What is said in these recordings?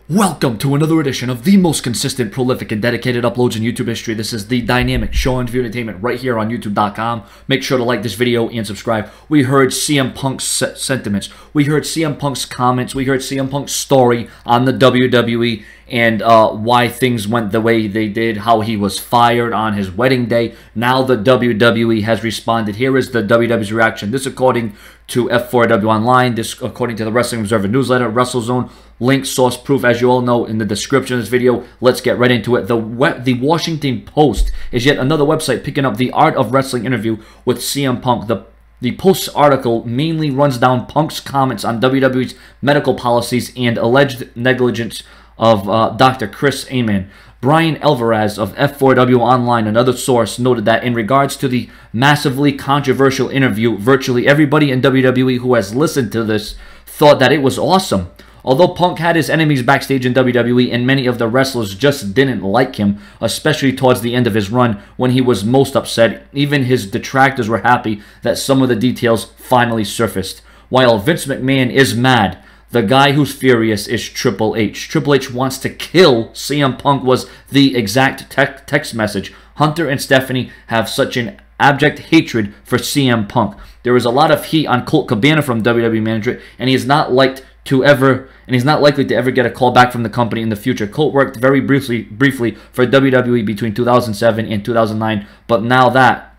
Welcome to another edition of the most consistent, prolific, and dedicated uploads in YouTube history. This is the dynamic Sean View Entertainment right here on YouTube.com. Make sure to like this video and subscribe. We heard CM Punk's sentiments. We heard CM Punk's comments. We heard CM Punk's story on the WWE and why things went the way they did, how he was fired on his wedding day. Now the WWE has responded. Here is the WWE's reaction. This according to F4W Online. This according to the Wrestling Observer newsletter, WrestleZone. Link, source, proof, as you all know, in the description of this video. Let's get right into it. The Washington Post is yet another website picking up the Art of Wrestling interview with CM Punk. The Post's article mainly runs down Punk's comments on WWE's medical policies and alleged negligence of Dr. Chris Amann. Brian Alvarez of F4W Online, another source, noted that in regards to the massively controversial interview, virtually everybody in WWE who has listened to this thought that it was awesome. Although Punk had his enemies backstage in WWE and many of the wrestlers just didn't like him, especially towards the end of his run when he was most upset, even his detractors were happy that some of the details finally surfaced. While Vince McMahon is mad, the guy who's furious is Triple H. Triple H wants to kill CM Punk was the exact text message. Hunter and Stephanie have such an abject hatred for CM Punk. There is a lot of heat on Colt Cabana from WWE management, and he is not likely to ever get a call back from the company in the future. Colt worked very briefly for WWE between 2007 and 2009, but now that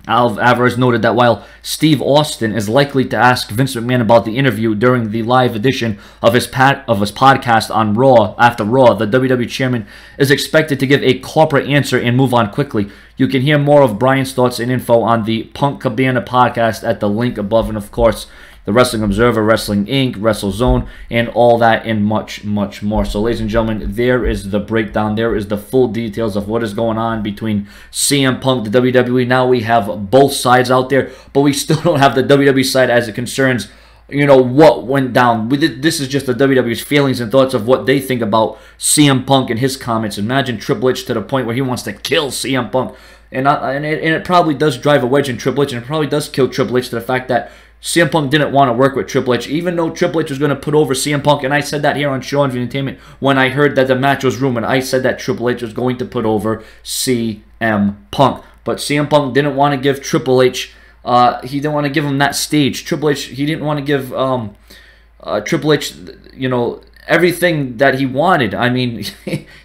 Alvarez noted that while Steve Austin is likely to ask Vince McMahon about the interview during the live edition of his podcast on Raw after Raw, the WWE chairman is expected to give a corporate answer and move on quickly. You can hear more of Brian's thoughts and info on the Punk Cabana podcast at the link above, and of course, the Wrestling Observer, Wrestling Inc., WrestleZone, and all that and much, much more. So, ladies and gentlemen, there is the breakdown. There is the full details of what is going on between CM Punk, the WWE. Now we have both sides out there, but we still don't have the WWE side as it concerns, you know, what went down. This is just the WWE's feelings and thoughts of what they think about CM Punk and his comments. Imagine Triple H to the point where he wants to kill CM Punk. And it probably does drive a wedge in Triple H, and it probably does kill Triple H to the fact that CM Punk didn't want to work with Triple H, even though Triple H was going to put over CM Punk. And I said that here on Sean View Entertainment when I heard that the match was rumored. I said that Triple H was going to put over CM Punk. But CM Punk didn't want to give Triple H, he didn't want to give him that stage. Triple H, he didn't want to give Triple H, you know, everything that he wanted. I mean,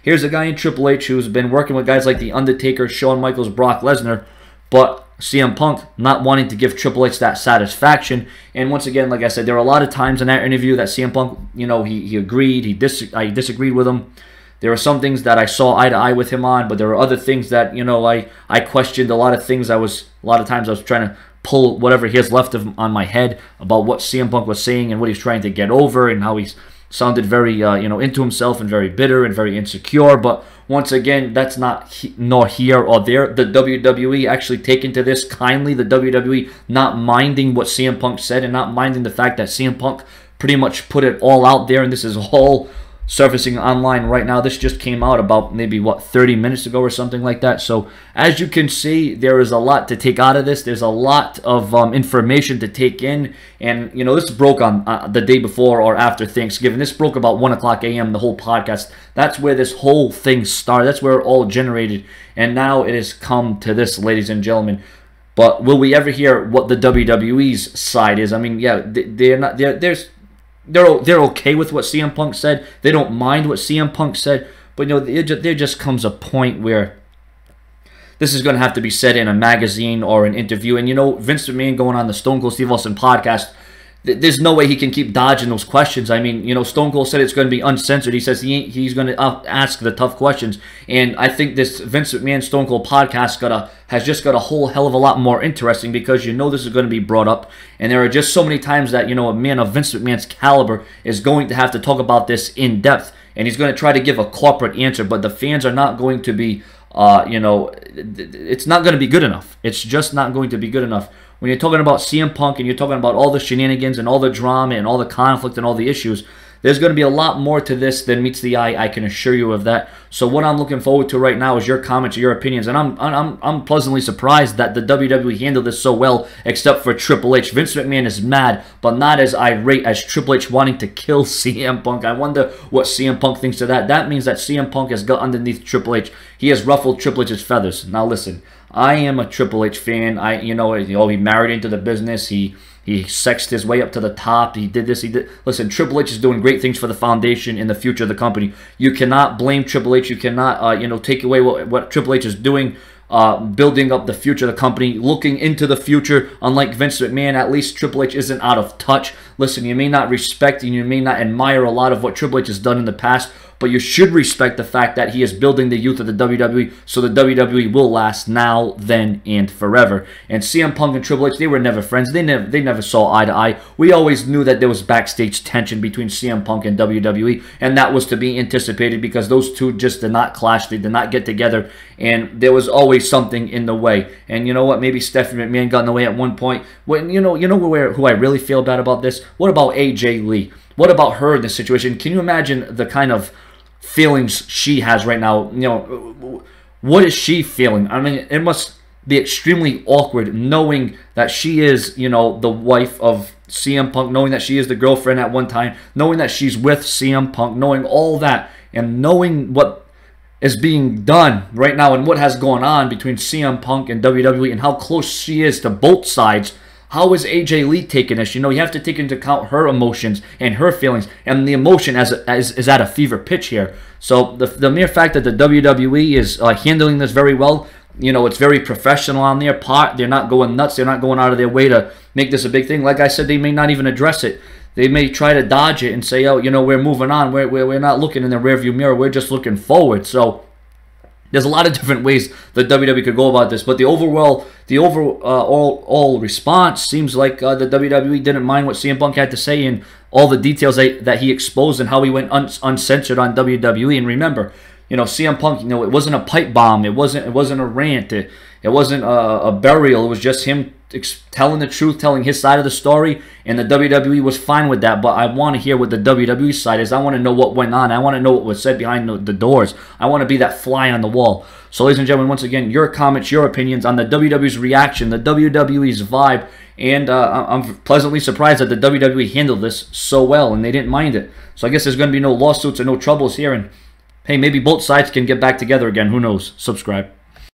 here's a guy in Triple H who's been working with guys like The Undertaker, Shawn Michaels, Brock Lesnar, but CM Punk not wanting to give Triple H that satisfaction. And once again, like I said, there were a lot of times in that interview that CM Punk, you know, he agreed, I disagreed with him. There were some things that I saw eye to eye with him on, but there were other things that, you know, I questioned. A lot of times I was trying to pull whatever he has left on my head about what CM Punk was saying and what he's trying to get over and how he's sounded very, you know, into himself and very bitter and very insecure. But once again, that's not nor here or there. The WWE actually taken to this kindly. The WWE not minding what CM Punk said and not minding the fact that CM Punk pretty much put it all out there, and this is all surfacing online right now. This just came out about maybe, 30 minutes ago or something like that. So as you can see, there is a lot to take out of this. There's a lot of information to take in. And, you know, this broke on the day before or after Thanksgiving. This broke about 1 o'clock a.m., the whole podcast. That's where this whole thing started. That's where it all generated. And now it has come to this, ladies and gentlemen. But will we ever hear what the WWE's side is? I mean, yeah, they're okay with what CM Punk said. They don't mind what CM Punk said. But, you know, there just comes a point where this is going to have to be said in a magazine or an interview. And, you know, Vince McMahon going on the Stone Cold Steve Austin podcast, there's no way he can keep dodging those questions. I mean, you know, Stone Cold said it's going to be uncensored. He says he's going to ask the tough questions. And I think this Vince McMahon Stone Cold podcast has just got a whole hell of a lot more interesting because you know this is going to be brought up. And there are just so many times that, you know, a man of Vince McMahon's caliber is going to have to talk about this in depth. And he's going to try to give a corporate answer. But the fans are not going to be, you know, it's not going to be good enough. It's just not going to be good enough. When you're talking about CM Punk and you're talking about all the shenanigans and all the drama and all the conflict and all the issues, There's going to be a lot more to this than meets the eye, I can assure you of that. So what I'm looking forward to right now is your comments, your opinions, and I'm pleasantly surprised that the WWE handled this so well, except for Triple H. Vince McMahon is mad, but not as irate as Triple H wanting to kill CM Punk. I wonder what CM Punk thinks of that. That means that CM Punk has got underneath Triple H. He has ruffled Triple H's feathers. Now listen, I am a Triple H fan. He married into the business. He sexed his way up to the top. He did this. He did. Listen, Triple H is doing great things for the foundation and the future of the company. You cannot blame Triple H. You cannot, take away what Triple H is doing, building up the future of the company, looking into the future. Unlike Vince McMahon, at least Triple H isn't out of touch. Listen, you may not respect and you may not admire a lot of what Triple H has done in the past, but you should respect the fact that he is building the youth of the WWE, so the WWE will last now, then, and forever. And CM Punk and Triple H, they were never friends. They never saw eye to eye. We always knew that there was backstage tension between CM Punk and WWE, and that was to be anticipated because those two just did not clash. They did not get together, and there was always something in the way. And you know what? Maybe Stephanie McMahon got in the way at one point. When who I really feel bad about this? What about AJ Lee? What about her in this situation? Can you imagine the kind of feelings she has right now? What is she feeling? I mean, it must be extremely awkward knowing that she is, the wife of CM Punk, knowing that she is the girlfriend at one time, knowing that she's with CM Punk, knowing all that, and knowing what is being done right now and what has gone on between CM Punk and WWE and how close she is to both sides. How is AJ Lee taking this? You have to take into account her emotions and her feelings, and the emotion is at a fever pitch here. So the mere fact that the WWE is handling this very well, it's very professional on their part. They're not going nuts. They're not going out of their way to make this a big thing. Like I said, they may not even address it. They may try to dodge it and say, oh, we're moving on. We're not looking in the rearview mirror. We're just looking forward. So there's a lot of different ways the WWE could go about this, but the overall response seems like the WWE didn't mind what CM Punk had to say and all the details that he exposed and how he went uncensored on WWE. And remember, CM Punk, it wasn't a pipe bomb, it wasn't a rant, it wasn't a burial. It was just him telling the truth, telling his side of the story, and the WWE was fine with that. But I want to hear what the WWE side is. I want to know what went on. I want to know what was said behind the doors. I want to be that fly on the wall. So, ladies and gentlemen, once again, your comments, your opinions on the WWE's reaction, the WWE's vibe, and I'm pleasantly surprised that the WWE handled this so well, and they didn't mind it. So I guess there's going to be no lawsuits or no troubles here, and hey, maybe both sides can get back together again. Who knows? Subscribe.